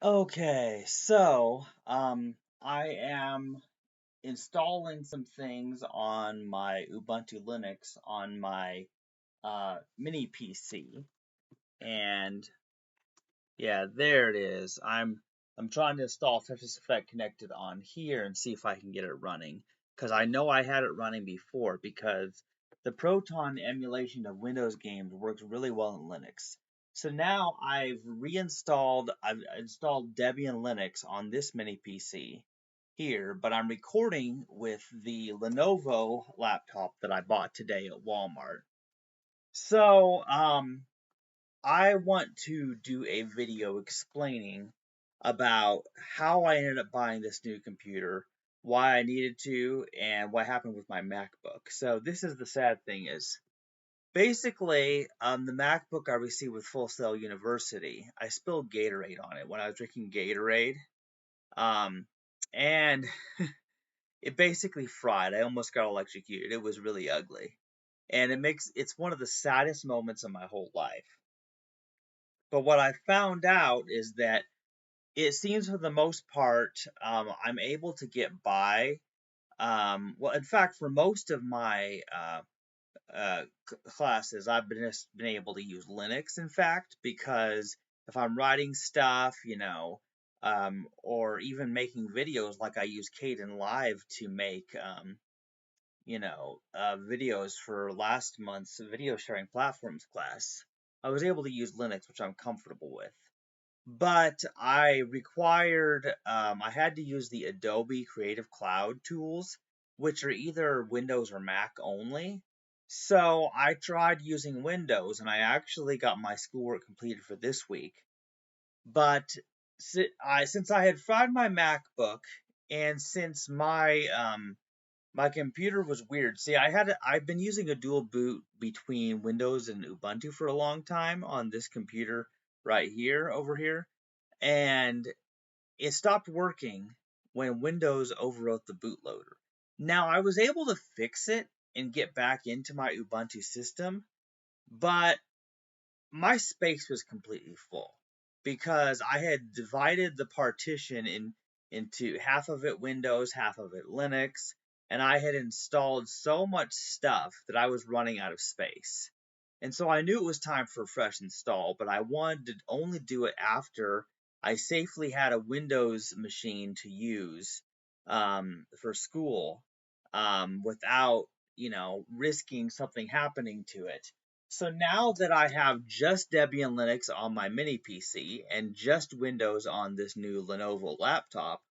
Okay, I am installing some things on my Ubuntu Linux on my mini PC, and yeah, there it is. I'm trying to install Tetris Effect connected on here and see if I can get it running, because I know I had it running before because the Proton emulation of Windows games works really well in Linux. So now I've installed Debian Linux on this mini PC here, but I'm recording with the Lenovo laptop that I bought today at Walmart. So, I want to do a video explaining about how I ended up buying this new computer, why I needed to, and what happened with my MacBook. So this is the sad thing is basically the MacBook I received with Full Sail University, I spilled Gatorade on it when I was drinking Gatorade. Um, and it basically fried. I almost got electrocuted. It was really ugly. And it's one of the saddest moments of my whole life. But what I found out is that it seems for the most part, I'm able to get by. Well, in fact, for most of my classes, I've been able to use Linux, in fact, because if I'm writing stuff, or even making videos, like I use Caden Live to make, videos for last month's video sharing platforms class, I was able to use Linux, which I'm comfortable with. But I had to use the Adobe Creative Cloud tools, which are either Windows or Mac only. So I tried using Windows and I actually got my schoolwork completed for this week. But since I had fried my MacBook and since my computer was weird. See, I've been using a dual boot between Windows and Ubuntu for a long time on this computer right here over here, and it stopped working when Windows overwrote the bootloader. Now, I was able to fix it and get back into my Ubuntu system, but my space was completely full because I had divided the partition into half of it Windows, half of it Linux, and I had installed so much stuff that I was running out of space. And so I knew it was time for a fresh install, but I wanted to only do it after I safely had a Windows machine to use for school without, risking something happening to it. So now that I have just Debian Linux on my mini PC and just Windows on this new Lenovo laptop,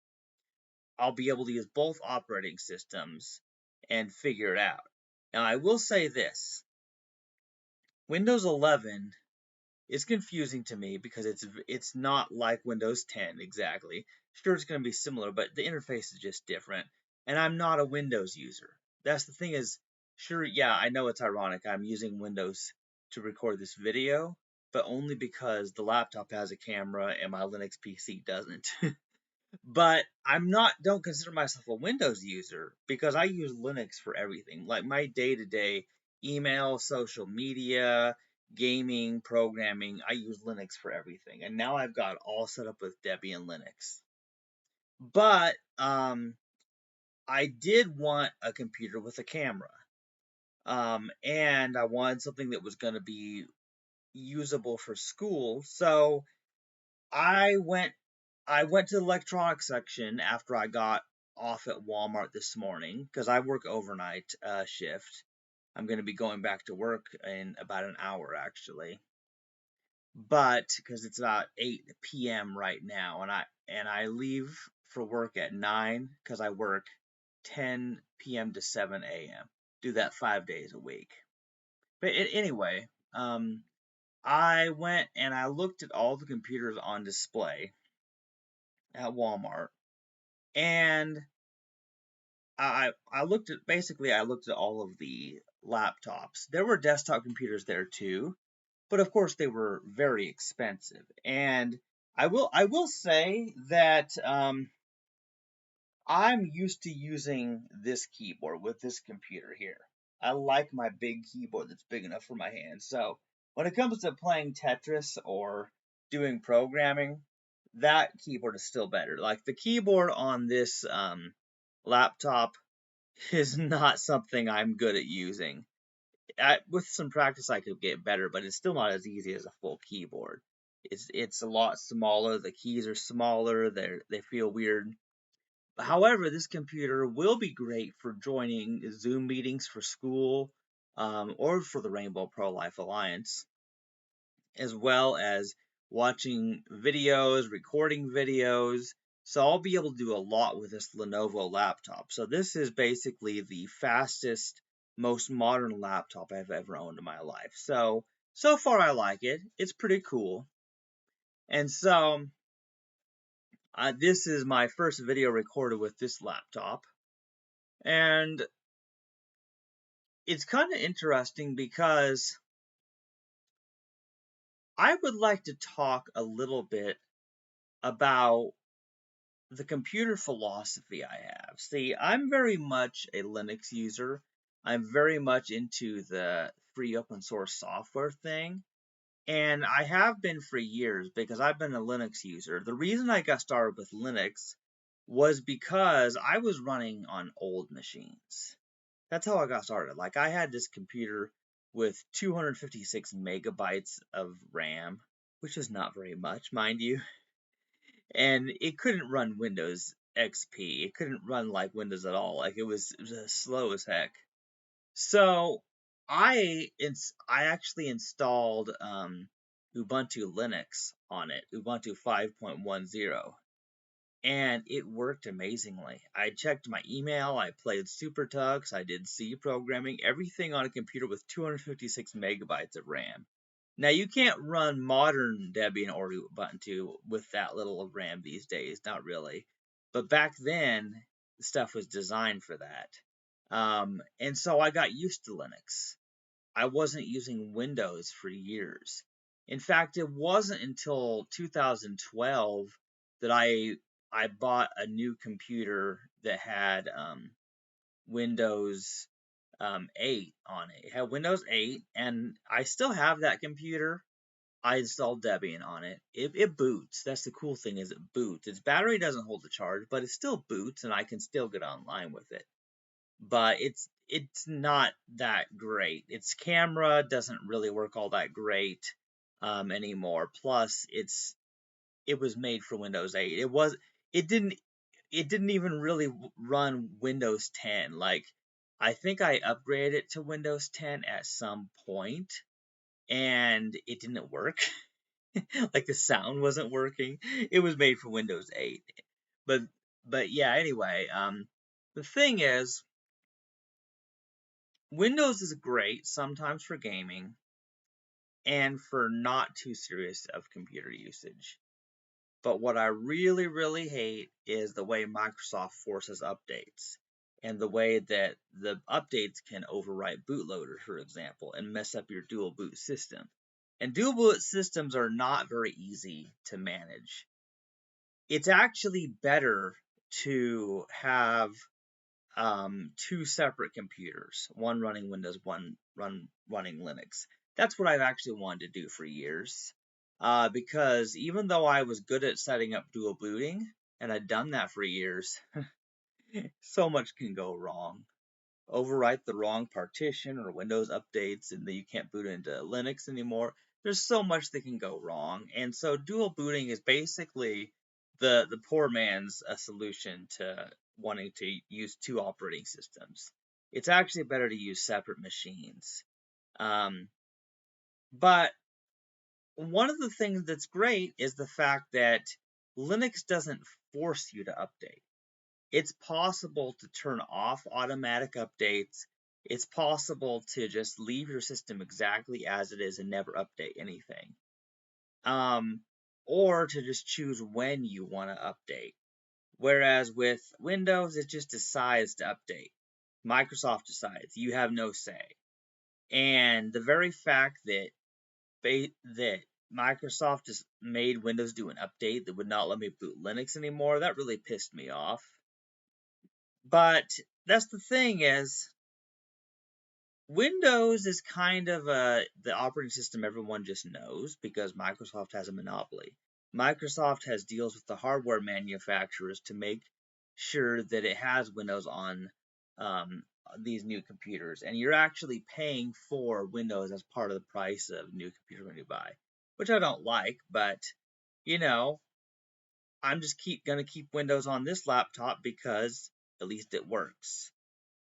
I'll be able to use both operating systems and figure it out. Now, I will say this Windows 11 is confusing to me because it's not like Windows 10 exactly. Sure, it's going to be similar, but the interface is just different. And I'm not a Windows user. That's the thing is, sure, yeah, I know it's ironic. I'm using Windows to record this video, but only because the laptop has a camera and my Linux PC doesn't. But don't consider myself a Windows user because I use Linux for everything. Like my day-to-day email, social media, gaming, programming, I use Linux for everything. And now I've got all set up with Debian Linux. But I did want a computer with a camera. And I wanted something that was going to be usable for school. So I went I went to the electronics section after I got off at Walmart this morning because I work overnight shift. I'm going to be going back to work in about an hour actually, but because it's about 8 p.m. right now, and I leave for work at 9 because I work 10 p.m. to 7 a.m. Do that 5 days a week. But anyway, I went and I looked at all the computers on display at Walmart, and I looked at all of the laptops. There were desktop computers there too, but of course they were very expensive. And I will say that I'm used to using this keyboard with this computer here. I like my big keyboard that's big enough for my hands. So when it comes to playing Tetris or doing programming, that keyboard is still better. Like the keyboard on this laptop is not something I'm good at using. With some practice, I could get better, but it's still not as easy as a full keyboard. It's a lot smaller. The keys are smaller. They feel weird. However, this computer will be great for joining Zoom meetings for school, or for the Rainbow Pro Life Alliance, as well as watching videos, recording videos. So I'll be able to do a lot with this Lenovo laptop. So this is basically the fastest, most modern laptop I've ever owned in my life. So far I like it. It's pretty cool. And so this is my first video recorded with this laptop. And it's kind of interesting because I would like to talk a little bit about the computer philosophy I have. See, I'm very much a Linux user. I'm very much into the free open source software thing. And I have been for years because I've been a Linux user. The reason I got started with Linux was because I was running on old machines. That's how I got started. Like, I had this computer with 256 megabytes of RAM, which is not very much, mind you. And it couldn't run Windows XP. It couldn't run like Windows at all. Like, it was slow as heck. So I actually installed Ubuntu Linux on it, Ubuntu 5.10, and it worked amazingly. I checked my email, I played Super Tux, I did C programming, everything on a computer with 256 megabytes of RAM. Now, you can't run modern Debian or Ubuntu with that little of RAM these days, not really. But back then, the stuff was designed for that. And so I got used to Linux. I wasn't using Windows for years. In fact, it wasn't until 2012 that I bought a new computer that had Windows 8 on it. It had Windows 8, and I still have that computer. I installed Debian on it. It boots. That's the cool thing, is it boots. Its battery doesn't hold the charge, but it still boots, and I can still get online with it. But it's not that great. Its camera doesn't really work all that great anymore. Plus, it was made for Windows 8. It didn't it didn't even really run Windows 10. Like, I think I upgraded it to Windows 10 at some point, and it didn't work. Like, the sound wasn't working. It was made for Windows 8. But but yeah, anyway, the thing is, Windows is great sometimes for gaming and for not too serious of computer usage. But what I really, really hate is the way Microsoft forces updates, and the way that the updates can overwrite bootloaders, for example, and mess up your dual boot system. And dual boot systems are not very easy to manage. It's actually better to have two separate computers, one running Windows, one running Linux. That's what I've actually wanted to do for years. Because even though I was good at setting up dual booting, and I'd done that for years, so much can go wrong. Overwrite the wrong partition or Windows updates, and then you can't boot into Linux anymore. There's so much that can go wrong, and so dual booting is basically the poor man's solution to wanting to use two operating systems. It's actually better to use separate machines. Um, but one of the things that's great is the fact that Linux doesn't force you to update. It's possible to turn off automatic updates. It's possible to just leave your system exactly as it is and never update anything. Or to just choose when you want to update. Whereas with Windows, it just decides to update. Microsoft decides. You have no say. And the very fact that Microsoft just made Windows do an update that would not let me boot Linux anymore, that really pissed me off. But that's the thing, is Windows is kind of the operating system everyone just knows because Microsoft has a monopoly. Microsoft has deals with the hardware manufacturers to make sure that it has Windows on um, these new computers, and you're actually paying for Windows as part of the price of new computer when you buy, which I don't like, but you know, I'm just gonna keep Windows on this laptop because at least it works,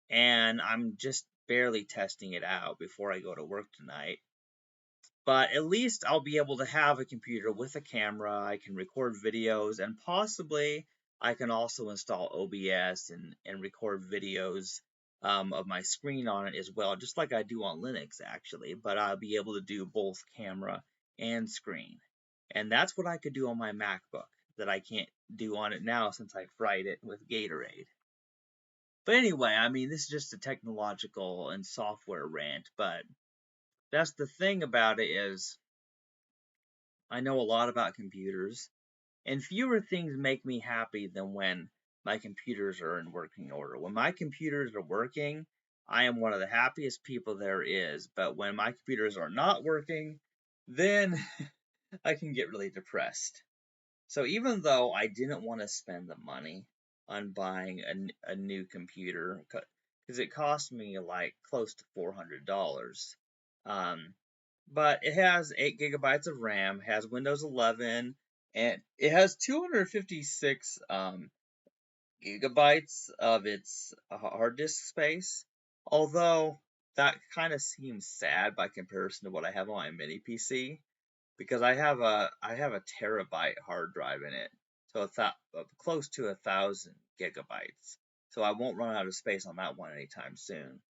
and I'm just barely testing it out before I go to work tonight. But at least I'll be able to have a computer with a camera. I can record videos, and possibly I can also install OBS and record videos of my screen on it as well, just like I do on Linux actually. But I'll be able to do both camera and screen. And that's what I could do on my MacBook that I can't do on it now since I fried it with Gatorade. But anyway, I mean, this is just a technological and software rant, but that's the thing about it is I know a lot about computers, and fewer things make me happy than when my computers are in working order. When my computers are working, I am one of the happiest people there is, but when my computers are not working, then I can get really depressed. So even though I didn't want to spend the money on buying a new computer, because it cost me like close to $400, um, but it has 8 gigabytes of RAM, has Windows 11, and it has 256 gigabytes of its hard disk space. Although that kind of seems sad by comparison to what I have on my mini PC, because I have a terabyte hard drive in it, so it's close to 1,000 gigabytes. So I won't run out of space on that one anytime soon.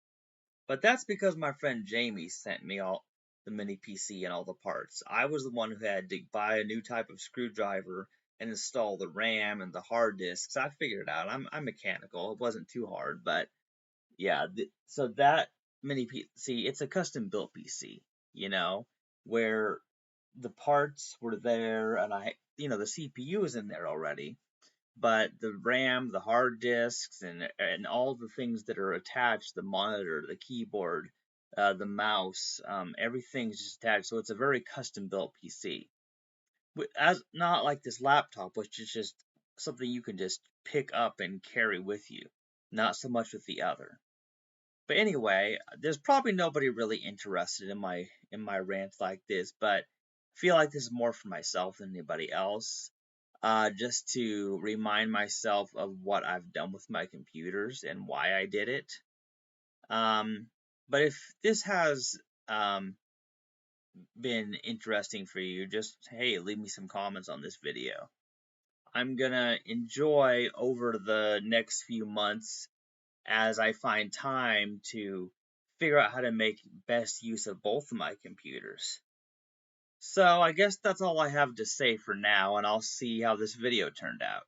But that's because my friend Jamie sent me all the mini PC and all the parts. I was the one who had to buy a new type of screwdriver and install the RAM and the hard disks. I figured it out. I'm mechanical. It wasn't too hard, but yeah. So that mini PC, it's a custom built PC, you know, where the parts were there and the CPU is in there already, but the RAM, the hard disks, and all the things that are attached, the monitor, the keyboard, the mouse, everything's just attached. So it's a very custom built PC. As not like this laptop, which is just something you can just pick up and carry with you. Not so much with the other. But anyway, there's probably nobody really interested in my rants like this, but I feel like this is more for myself than anybody else, just to remind myself of what I've done with my computers and why I did it. Um, but if this has been interesting for you, just hey, leave me some comments on this video. I'm gonna enjoy over the next few months as I find time to figure out how to make best use of both of my computers. So I guess that's all I have to say for now, and I'll see how this video turned out.